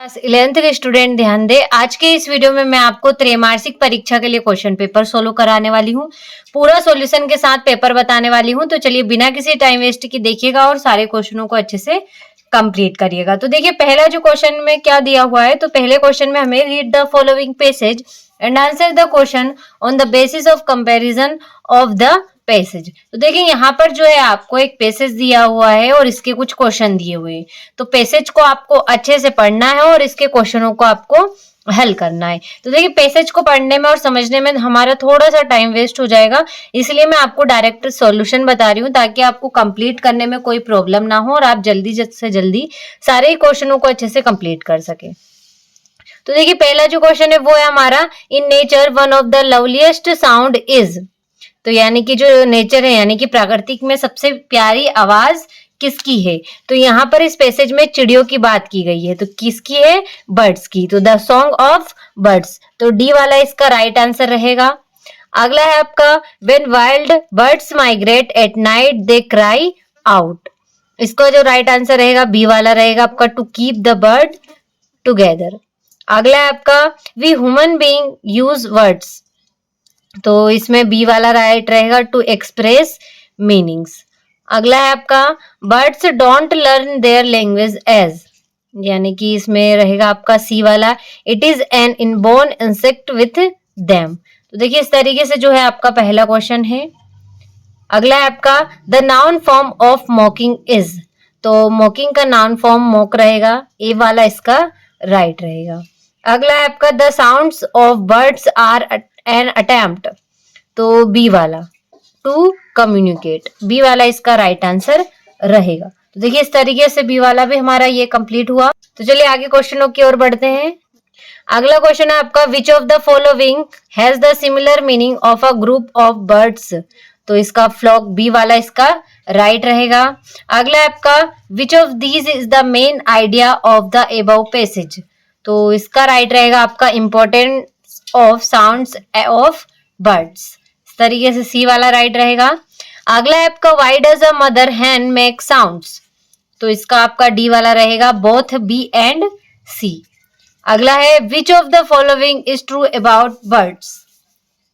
Class 11th के student ध्यान दे। आज के इस वीडियो में मैं आपको त्रैमासिक परीक्षा के लिए क्वेश्चन पेपर सोल्व कराने वाली हूँ। पूरा सॉल्यूशन के साथ पेपर बताने वाली हूँ। तो चलिए बिना किसी टाइम वेस्ट की देखिएगा और सारे क्वेश्चनों को अच्छे से कंप्लीट करिएगा। तो देखिए पहला जो क्वेश्चन में क्या दिया हुआ है, तो पहले क्वेश्चन में हमें read the following passage and answer the question on the basis of comparison of the passage. तो देखिए यहाँ पर जो है आपको एक पैसेज दिया हुआ है और इसके कुछ क्वेश्चन दिए हुए हैं। तो पैसेज को आपको अच्छे से पढ़ना है और इसके क्वेश्चनों को आपको हल करना है। तो देखिए पैसेज को पढ़ने में और समझने में हमारा थोड़ा सा टाइम वेस्ट हो जाएगा, इसलिए मैं आपको डायरेक्ट सॉल्यूशन बता रही हूँ ताकि आपको कंप्लीट करने में कोई प्रॉब्लम ना हो और आप जल्दी से जल्दी सारे क्वेश्चनों को अच्छे से कंप्लीट कर सके। तो देखिए पहला जो क्वेश्चन है वो है हमारा, in nature one of the loveliest sound is. तो यानी कि जो नेचर है यानी कि प्राकृतिक में सबसे प्यारी आवाज किसकी है। तो यहाँ पर इस पैसेज में चिड़ियों की बात की गई है, तो किसकी है, बर्ड्स की। तो द सॉन्ग ऑफ बर्ड्स, तो डी वाला इसका राइट आंसर रहेगा। अगला है आपका, when wild birds migrate at night they cry out. इसका जो राइट आंसर रहेगा बी वाला रहेगा आपका, to keep the bird together. अगला है आपका, we human being use words. तो इसमें बी वाला राइट रहेगा, टू एक्सप्रेस मीनिंग्स। अगला है आपका, birds don't learn their language as, यानी कि इसमें रहेगा आपका सी वाला, it is an inborn insect with them. तो देखिए इस तरीके से जो है आपका पहला क्वेश्चन है। अगला है आपका, the noun form of मॉकिंग is. तो मॉकिंग का नाउन फॉर्म मॉक रहेगा, ए वाला इसका राइट रहेगा। अगला है आपका, the sounds of birds are an attempt. तो बी वाला, टू कम्युनिकेट, बी वाला इसका राइट आंसर रहेगा। तो देखिए इस तरीके से बी वाला भी हमारा ये कंप्लीट हुआ। तो चलिए आगे क्वेश्चनों की ओर बढ़ते हैं। अगला क्वेश्चन है आपका, विच of the following has the similar meaning of a group of birds. तो इसका फ्लॉक, बी वाला इसका राइट रहेगा। अगला है आपका, which of these is the main idea of the above passage. तो इसका राइट रहेगा आपका, importance of sounds of birds. इस तरीके से सी वाला राइट रहेगा। अगला है आपका, why does a mother hen make sounds. तो इसका आपका डी वाला रहेगा, बोथ बी एंड सी। अगला है, which of the following is true about birds.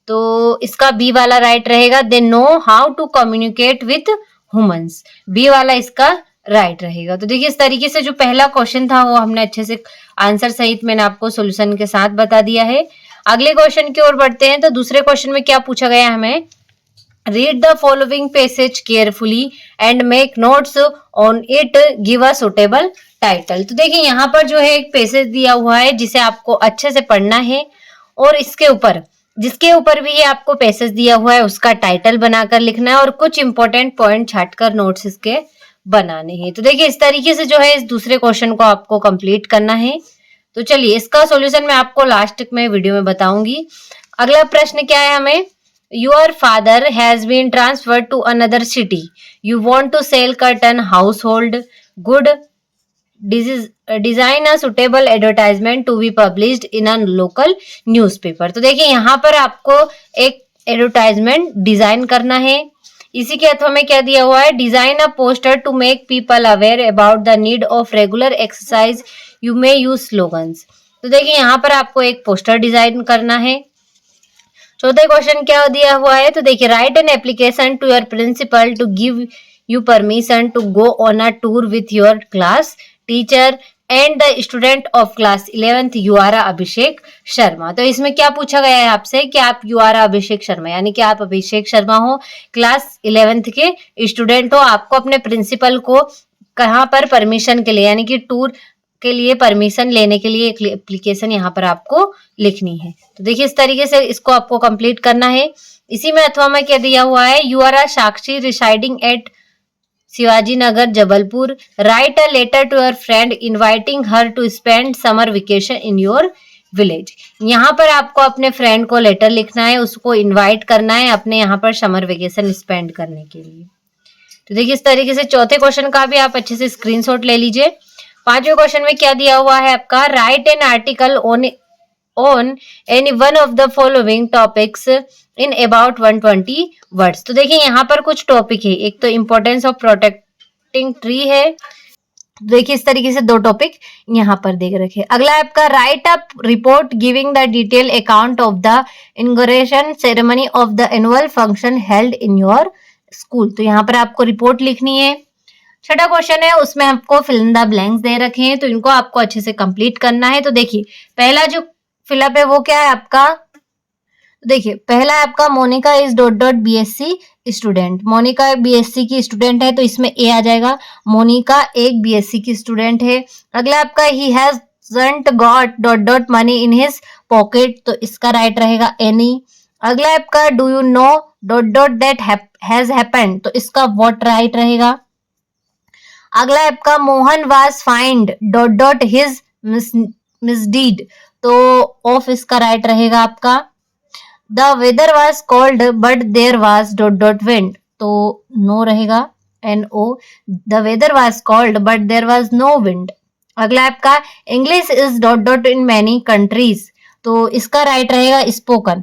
तो इसका बी वाला राइट रहेगा, they know how to communicate with humans, B वाला इसका राइट रहेगा। तो देखिए इस तरीके से जो पहला क्वेश्चन था वो हमने अच्छे से आंसर सहित मैंने आपको सॉल्यूशन के साथ बता दिया है। अगले क्वेश्चन की ओर बढ़ते हैं। तो दूसरे क्वेश्चन में क्या पूछा गया हमें, read the following passage carefully and make notes on it, give a suitable title. तो देखिए यहाँ पर जो है एक पैसेज दिया हुआ है जिसे आपको अच्छे से पढ़ना है और इसके ऊपर जिसके ऊपर भी ये आपको पैसेज दिया हुआ है उसका टाइटल बनाकर लिखना है और कुछ इंपॉर्टेंट पॉइंट छाटकर नोट्स इसके बनाने हैं। तो देखिए इस तरीके से जो है इस दूसरे क्वेश्चन को आपको कंप्लीट करना है। तो चलिए इसका सॉल्यूशन मैं आपको लास्ट में वीडियो में बताऊंगी। अगला प्रश्न क्या है हमें, your father has been transferred to another city, you want to sell curtain household good, design a suitable advertisement to be published in a local newspaper. तो देखिए यहाँ पर आपको एक एडवर्टाइजमेंट डिजाइन करना है। इसी के अथवा में क्या दिया हुआ है, design a poster to make people aware about the need of regular exercise, you may use slogans. तो देखिए यहाँ पर आपको एक पोस्टर डिजाइन करना है। चौथा क्वेश्चन क्या दिया हुआ है, तो देखिए write an application to your principal to give you permission to go on a tour with your class teacher and the student of class 11th you are Abhishek Sharma. तो इसमें क्या पूछा गया है आपसे कि आप युआरा अभिषेक शर्मा यानी कि आप अभिषेक शर्मा हो, क्लास 11th के स्टूडेंट हो, आपको अपने प्रिंसिपल को कहाँ पर परमिशन के लिए यानी कि टूर के लिए परमिशन लेने के लिए एक एप्लीकेशन यहाँ पर आपको लिखनी है। तो देखिए इस तरीके से इसको आपको कंप्लीट करना है। इसी में अथवा में क्या दिया हुआ है, you are a Sakshi residing at Shivaji Nagar Jabalpur, write a letter to your friend inviting her to spend summer vacation in your village. यहाँ पर आपको अपने फ्रेंड को लेटर लिखना है, उसको इनवाइट करना है अपने यहाँ पर समर वेकेशन स्पेंड करने के लिए। तो देखिए इस तरीके से चौथे क्वेश्चन का भी आप अच्छे से स्क्रीनशॉट ले लीजिए। पांचवें क्वेश्चन में क्या दिया हुआ है आपका, right an article on any one of the following topics in about 120 words. तो देखिए यहाँ पर कुछ टॉपिक है, एक तो इम्पोर्टेंस ऑफ प्रोटेक्टिंग ट्री है, देखिए इस तरीके से 2 टॉपिक यहाँ पर दे रखे। अगला है आपका right up report giving the detail account of the inauguration ceremony of the annual function held in your school. तो यहाँ पर आपको रिपोर्ट लिखनी है। छठा क्वेश्चन है, उसमें आपको फिल इन द ब्लैंक्स दे रखे हैं, तो इनको आपको अच्छे से कंप्लीट करना है। तो देखिए पहला जो फिलअप है वो क्या है आपका, देखिए पहला है आपका Monika is dot dot BSc student. Monika BSc की स्टूडेंट है तो इसमें ए आ जाएगा, मोनिका एक बीएससी की स्टूडेंट है। अगला आपका ही hasn't got dot dot money in his pocket, तो इसका राइट रहेगा एनी। अगला आपका do you know dot dot that has happened, तो इसका व्हाट राइट रहेगा। अगला आपका Mohan was find dot dot his misdeed, तो ऑफ इसका राइट रहेगा आपका। The weather was cold but there was dot dot wind, तो नो रहेगा NO। The weather was cold but there was no wind. अगला आपका English is dot dot in many countries, तो इसका राइट रहेगा spoken.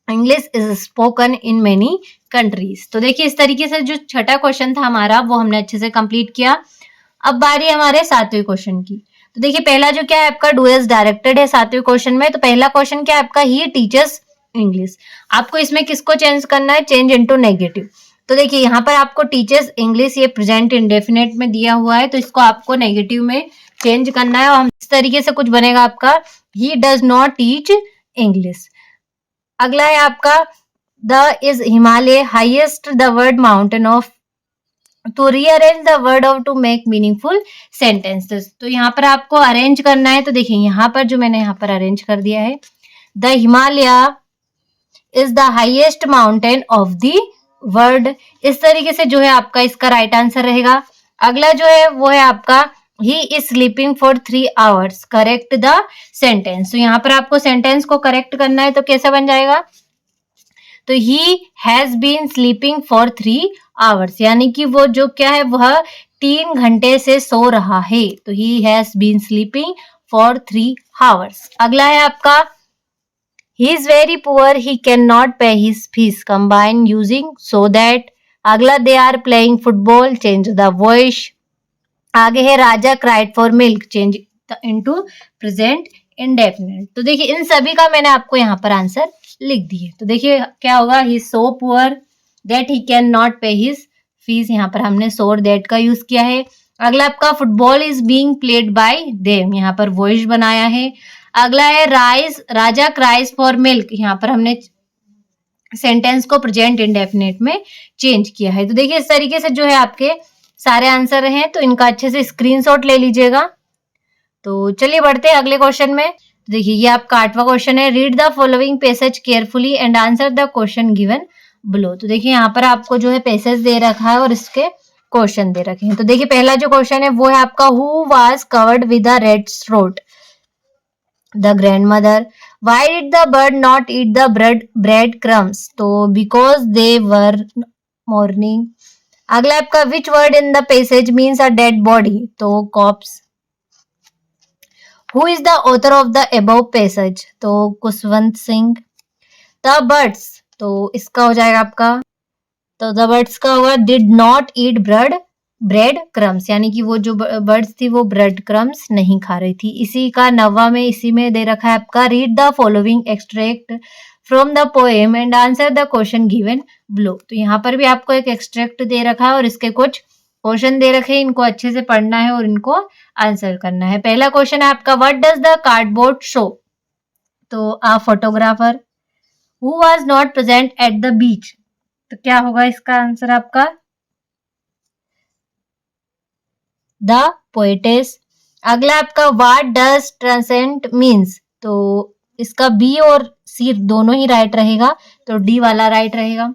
English is spoken in many countries. तो देखिए इस तरीके से जो छठा क्वेश्चन था हमारा वो हमने अच्छे से कंप्लीट किया। अब बारी हमारे 7वें क्वेश्चन की। तो देखिए पहला जो क्या है आपका डू एज डायरेक्टेड है 7वें क्वेश्चन में। तो पहला क्वेश्चन क्या है आपका, ही टीचर्स इंग्लिश। आपको इसमें किसको चेंज करना है, चेंज इनटू नेगेटिव। तो देखिए यहाँ पर आपको टीचर्स इंग्लिश ये प्रेजेंट इंडेफिनेट में दिया हुआ है, तो इसको आपको नेगेटिव में चेंज करना है। और हम इस तरीके से कुछ बनेगा आपका, he does not teach English. अगला है आपका the is Himalaya highest the world mountain of, तो rearrange the word of to make meaningful sentences. तो यहाँ पर आपको अरेंज करना है। तो देखिए यहाँ पर जो मैंने यहाँ पर अरेंज कर दिया है, the Himalaya is the highest mountain of the world. इस तरीके से जो है आपका इसका राइट आंसर रहेगा। अगला जो है वो है आपका he is sleeping for 3 hours, correct the sentence. तो यहाँ पर आपको सेंटेंस को करेक्ट करना है, तो कैसा बन जाएगा, तो he has been sleeping for 3 hours, यानी कि वो जो क्या है वह 3 घंटे से सो रहा है। तो he has been sleeping for 3 hours। अगला है आपका he is very poor, he cannot pay his fees, combine using so that। अगला they are playing football, change the voice। आगे है राजा cried for milk, change into present indefinite। तो देखिए इन सभी का मैंने आपको यहाँ पर आंसर लिख दिए। तो देखिए क्या होगा, he is so poor that he cannot pay his fees, यहाँ पर हमने so that का यूज किया है। अगला आपका football is being played by them, यहाँ पर वॉइस बनाया है। अगला है राजा क्राइज फॉर मिल्क, यहाँ पर हमने सेंटेंस को प्रेजेंट इंडेफिनेट में चेंज किया है। तो देखिए इस तरीके से जो है आपके सारे आंसर हैं, तो इनका अच्छे से स्क्रीनशॉट ले लीजिएगा। तो चलिए बढ़ते हैं अगले क्वेश्चन में। तो देखिए ये आपका 8वां क्वेश्चन है, read the following passage carefully and answer the question given below. तो देखिए यहाँ पर आपको जो है पैसेज दे रखा है और इसके क्वेश्चन दे रखे हैं। तो देखिए पहला जो क्वेश्चन है वो है आपका who was covered with a red throat, the grandmother. Why did the bird not eat the bread crumbs? तो because they were mourning। अगला आपका which word in the passage means a dead body? तो corpse। Who is the author of the above passage? तो Khushwant Singh. The birds, तो इसका हो जाएगा आपका, तो the birds का होगा did not eat bread crumbs, यानी कि वो जो बर्ड्स थी वो ब्रेड क्रम्स नहीं खा रही थी। इसी का 9वां में इसी में दे रखा है आपका read the following extract from the poem and answer the question given below. तो यहाँ पर भी आपको एक एक्सट्रैक्ट दे रखा है और इसके कुछ क्वेश्चन दे रखे हैं, इनको अच्छे से पढ़ना है और इनको आंसर करना है। पहला क्वेश्चन है आपका what does the cardboard show? तो a photographer. Who was not present at the beach? तो क्या होगा इसका आंसर आपका, द पोएटेस। अगला आपका व्हाट डज ट्रांसेंट मीन्स? तो इसका बी और सी दोनों ही राइट रहेगा, तो डी वाला राइट रहेगा।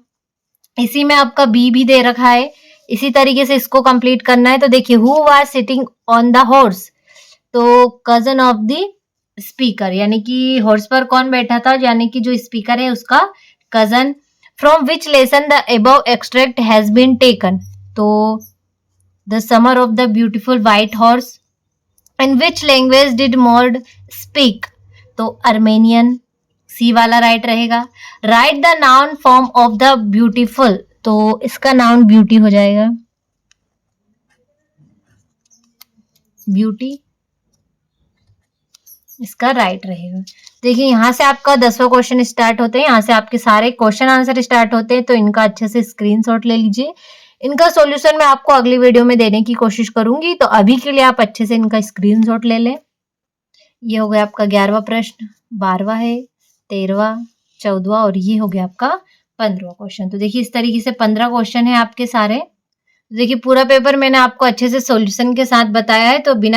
इसी में आपका बी भी दे रखा है, इसी तरीके से इसको कंप्लीट करना है। तो देखिए who was sitting on the horse? तो कजन ऑफ द स्पीकर, यानी कि हॉर्स पर कौन बैठा था, यानी कि जो स्पीकर है उसका cousin. From which lesson the above extract has been taken? तो The Summer of the Beautiful White Horse। In which language did Maud speak? तो Armenian, सी वाला राइट रहेगा। Write the noun form of the beautiful, तो इसका noun beauty हो जाएगा। Beauty इसका right रहेगा। देखिए यहाँ से आपका 10वां क्वेश्चन स्टार्ट होते हैं, यहाँ से आपके सारे क्वेश्चन आंसर स्टार्ट होते हैं, तो इनका अच्छे से स्क्रीनशॉट ले लीजिए। इनका सॉल्यूशन मैं आपको अगली वीडियो में देने की कोशिश करूंगी, तो अभी के लिए आप अच्छे से इनका स्क्रीनशॉट ले लें। ये हो गया आपका 11वां प्रश्न, 12वां है, 13वां, 14वां और ये हो गया आपका 15वां क्वेश्चन। तो देखिए इस तरीके से 15 क्वेश्चन है आपके सारे। देखिए पूरा पेपर मैंने आपको अच्छे से सॉल्यूशन के साथ बताया है, तो बिना